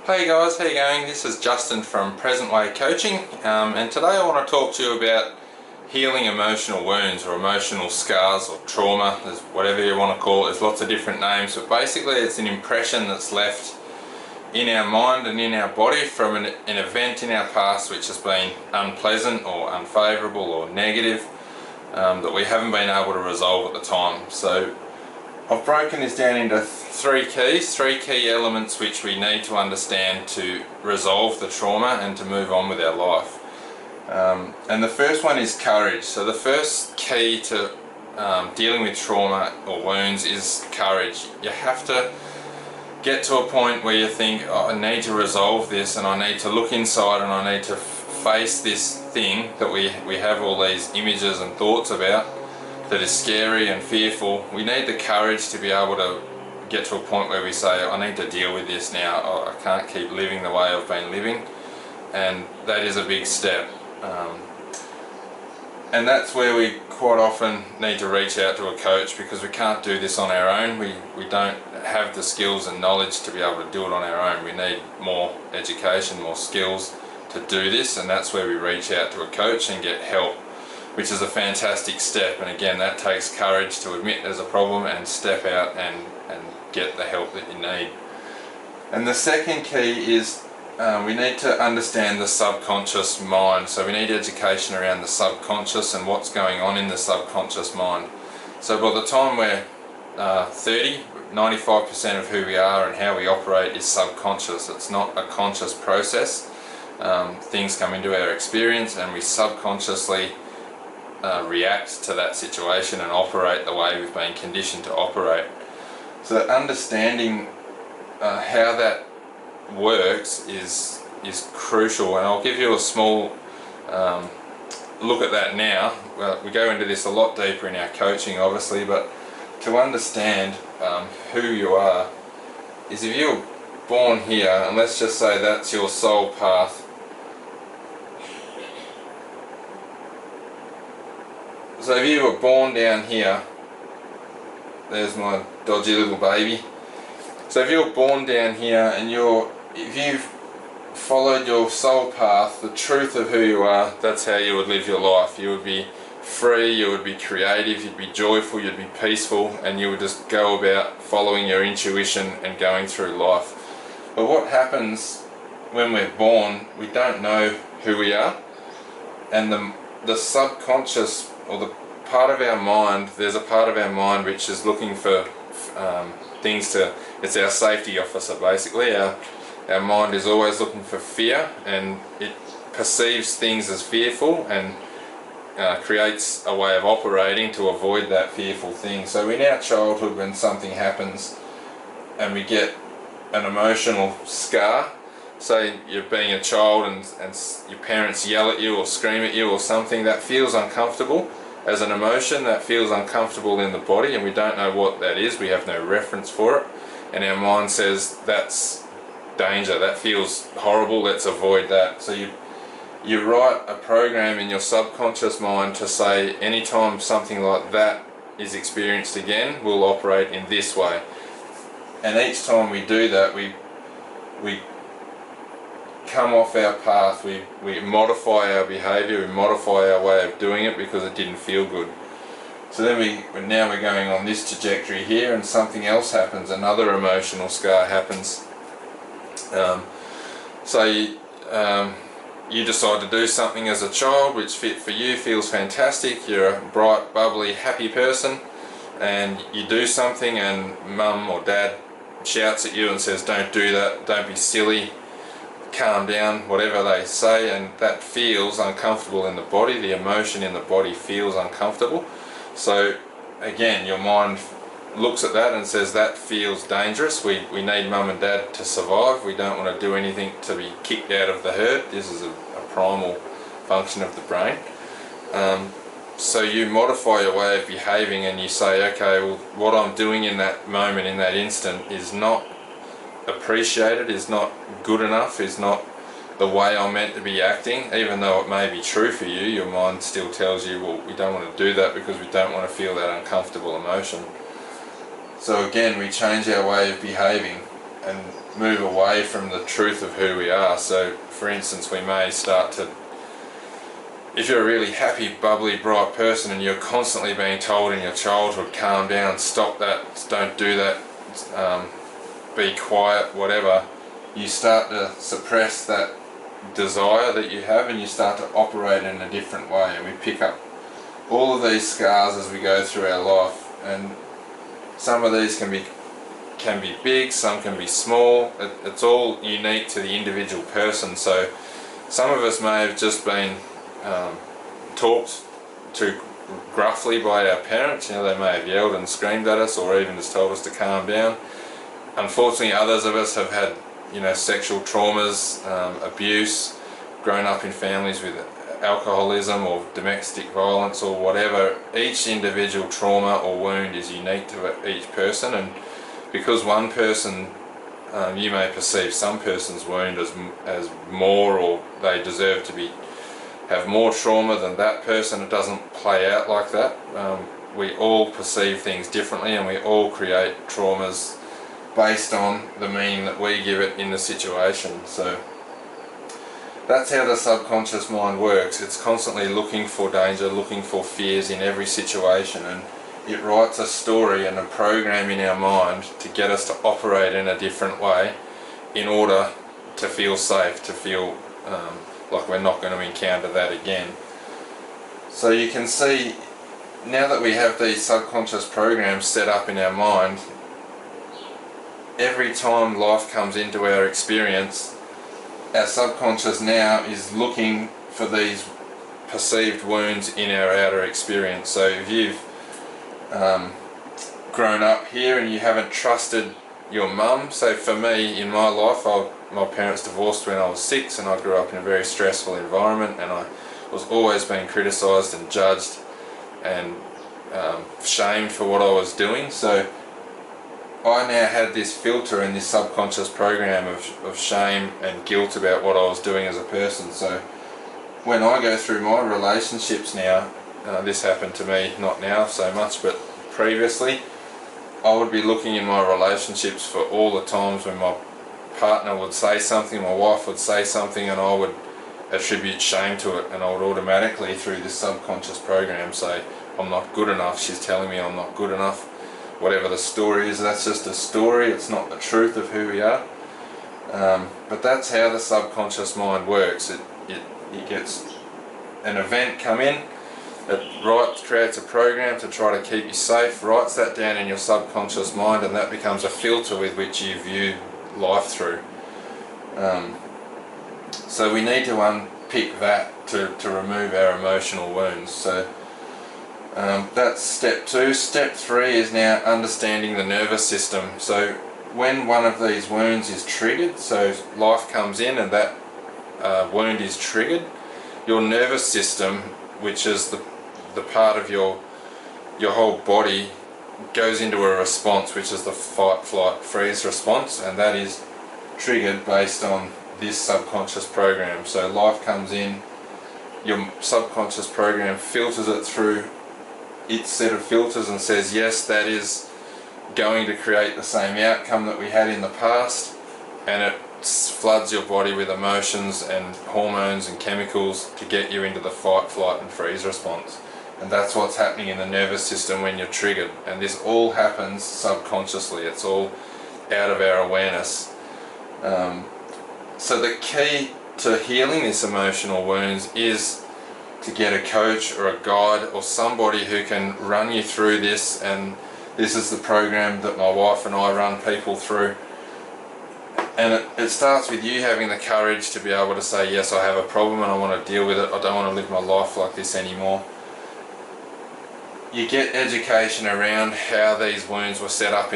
Hey guys, how you going? This is Justin from Present Way Coaching, and today I want to talk to you about healing emotional wounds or emotional scars or trauma, whatever you want to call it. There's lots of different names, but basically it's an impression that's left in our mind and in our body from an event in our past which has been unpleasant or unfavourable or negative, that we haven't been able to resolve at the time. So I've broken this down into three key elements which we need to understand to resolve the trauma and to move on with our life. And the first one is courage. So the first key to dealing with trauma or wounds is courage. You have to get to a point where you think, oh, I need to resolve this, and I need to look inside, and I need to face this thing that we have all these images and thoughts about that is scary and fearful. We need the courage to be able to get to a point where we say, I need to deal with this now. I can't keep living the way I've been living, and that is a big step. And that's where we quite often need to reach out to a coach, because we can't do this on our own. We don't have the skills and knowledge to be able to do it on our own. We need more education, more skills to do this, and that's where we reach out to a coach and get help, which is a fantastic step. And again, that takes courage to admit there's a problem and step out and get the help that you need. And the second key is we need to understand the subconscious mind. So we need education around the subconscious and what's going on in the subconscious mind. So by the time we're 30, 95% of who we are and how we operate is subconscious. It's not a conscious process. Things come into our experience and we subconsciously react to that situation and operate the way we've been conditioned to operate. So understanding how that works is crucial, and I'll give you a small look at that now. We go into this a lot deeper in our coaching, obviously, but to understand who you are is, if you're born here, and let's just say that's your soul path. So if you were born down here, there's my dodgy little baby. So if you're born down here and if you've followed your soul path, the truth of who you are, that's how you would live your life. You would be free, you would be creative, you'd be joyful, you'd be peaceful, and you would just go about following your intuition and going through life. But what happens when we're born, we don't know who we are, and the subconscious, or the part of our mind, there's a part of our mind which is looking for things to, it's our safety officer basically. Our mind is always looking for fear, and it perceives things as fearful and creates a way of operating to avoid that fearful thing. So in our childhood, when something happens and we get an emotional scar, say you're being a child and your parents yell at you or scream at you or something, that feels uncomfortable. As an emotion, that feels uncomfortable in the body, and we don't know what that is. We have no reference for it, and our mind says that's danger, that feels horrible, let's avoid that. So you write a program in your subconscious mind to say, anytime something like that is experienced again, we'll operate in this way. And each time we do that, we come off our path, we modify our behaviour, we modify our way of doing it because it didn't feel good. So then now we're going on this trajectory here, and something else happens, another emotional scar happens. So you decide to do something as a child which for you feels fantastic. You're a bright, bubbly, happy person, and you do something and mum or dad shouts at you and says, don't do that, don't be silly, calm down, whatever they say, and that feels uncomfortable in the body. The emotion in the body feels uncomfortable. So again, your mind looks at that and says that feels dangerous. We need mum and dad to survive. We don't want to do anything to be kicked out of the herd. This is a primal function of the brain. So you modify your way of behaving and you say, okay, well, what I'm doing in that moment, in that instant, is not appreciated, is not good enough, is not the way I'm meant to be acting. Even though it may be true for you, your mind still tells you, well, we don't want to do that because we don't want to feel that uncomfortable emotion. So again, we change our way of behaving, and move away from the truth of who we are. So for instance, we may start to, if you're a really happy, bubbly, bright person and you're constantly being told in your childhood, calm down, stop that, don't do that, be quiet, whatever, you start to suppress that desire that you have and you start to operate in a different way, and we pick up all of these scars as we go through our life. And some of these can be big, some can be small. It's all unique to the individual person. So some of us may have just been talked to gruffly by our parents. You know, they may have yelled and screamed at us, or even just told us to calm down. Unfortunately, others of us have had, you know, sexual traumas, abuse, grown up in families with alcoholism or domestic violence or whatever. Each individual trauma or wound is unique to each person, and because one person, you may perceive some person's wound as more, or they deserve to have more trauma than that person, it doesn't play out like that. We all perceive things differently, and we all create traumas based on the meaning that we give it in the situation. So that's how the subconscious mind works. It's constantly looking for danger, looking for fears in every situation, and it writes a story and a program in our mind to get us to operate in a different way in order to feel safe, to feel like we're not going to encounter that again. So you can see, now that we have these subconscious programs set up in our mind, every time life comes into our experience, our subconscious now is looking for these perceived wounds in our outer experience. So if you've grown up here and you haven't trusted your mum, so for me in my life, my parents divorced when I was 6, and I grew up in a very stressful environment, and I was always being criticised and judged and shamed for what I was doing. So I now had this filter and this subconscious program of shame and guilt about what I was doing as a person. So when I go through my relationships now, this happened to me, not now so much, but previously, I would be looking in my relationships for all the times when my partner would say something, my wife would say something, and I would attribute shame to it, and I would automatically, through this subconscious program, say, I'm not good enough, she's telling me I'm not good enough. Whatever the story is, that's just a story, it's not the truth of who we are. But that's how the subconscious mind works. It gets an event come in, it creates a program to try to keep you safe, writes that down in your subconscious mind, and that becomes a filter with which you view life through. So we need to unpick that to remove our emotional wounds. So that's step 2. Step 3 is now understanding the nervous system. So when one of these wounds is triggered, so life comes in and that wound is triggered, your nervous system, which is the part of your whole body, goes into a response, which is the fight, flight, freeze response, and that is triggered based on this subconscious program. So life comes in, your subconscious program filters it through its set of filters and says, yes, that is going to create the same outcome that we had in the past, and it floods your body with emotions and hormones and chemicals to get you into the fight, flight and freeze response. And that's what's happening in the nervous system when you're triggered, and this all happens subconsciously, it's all out of our awareness. So the key to healing this emotional wounds is to get a coach or a guide or somebody who can run you through this, and this is the program that my wife and I run people through. And it starts with you having the courage to be able to say, yes, I have a problem and I want to deal with it, I don't want to live my life like this anymore. You get education around how these wounds were set up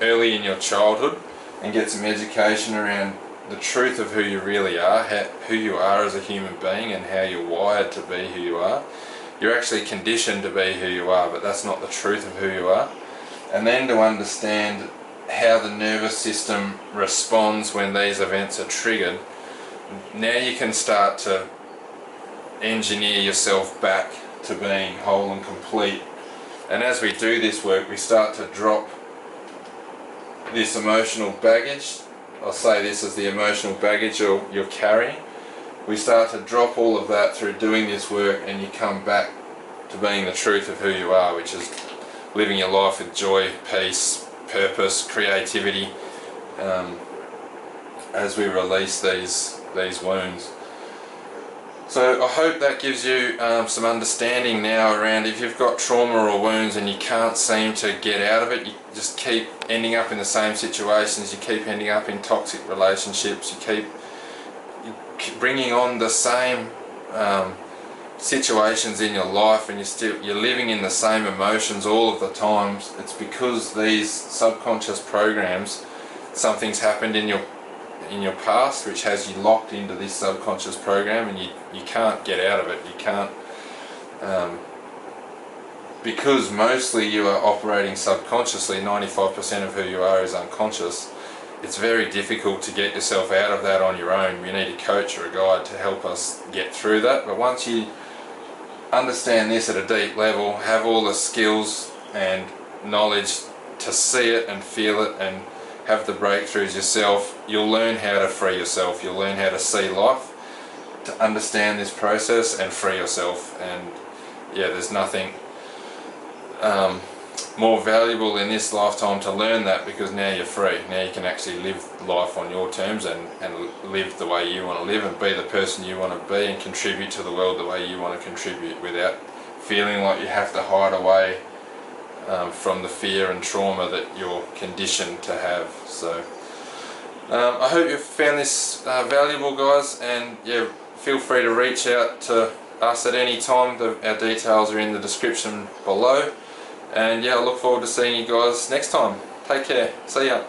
early in your childhood, and get some education around the truth of who you really are, who you are as a human being, and how you're wired to be who you are. You're actually conditioned to be who you are, but that's not the truth of who you are. And then to understand how the nervous system responds when these events are triggered, now you can start to engineer yourself back to being whole and complete. And as we do this work, we start to drop this emotional baggage. I'll say this as the emotional baggage you're carrying. We start to drop all of that through doing this work, and you come back to being the truth of who you are, which is living your life with joy, peace, purpose, creativity, as we release these wounds. So I hope that gives you some understanding now around if you've got trauma or wounds and you can't seem to get out of it, you just keep ending up in the same situations, you keep ending up in toxic relationships, you keep bringing on the same situations in your life, and you're living in the same emotions all of the times. It's because these subconscious programs, something's happened in your past which has you locked into this subconscious program, and you can't get out of it. You can't, because mostly you are operating subconsciously. 95% of who you are is unconscious. It's very difficult to get yourself out of that on your own. We need a coach or a guide to help us get through that. But once you understand this at a deep level, have all the skills and knowledge to see it and feel it and have the breakthroughs yourself, you'll learn how to free yourself. You'll learn how to see life, to understand this process and free yourself. And yeah, there's nothing more valuable in this lifetime to learn that, because now you're free. Now you can actually live life on your terms and live the way you want to live and be the person you want to be and contribute to the world the way you want to contribute, without feeling like you have to hide away from the fear and trauma that you're conditioned to have. So I hope you've found this valuable, guys, and yeah, feel free to reach out to us at any time. Our details are in the description below, and yeah, I look forward to seeing you guys next time. Take care. See ya.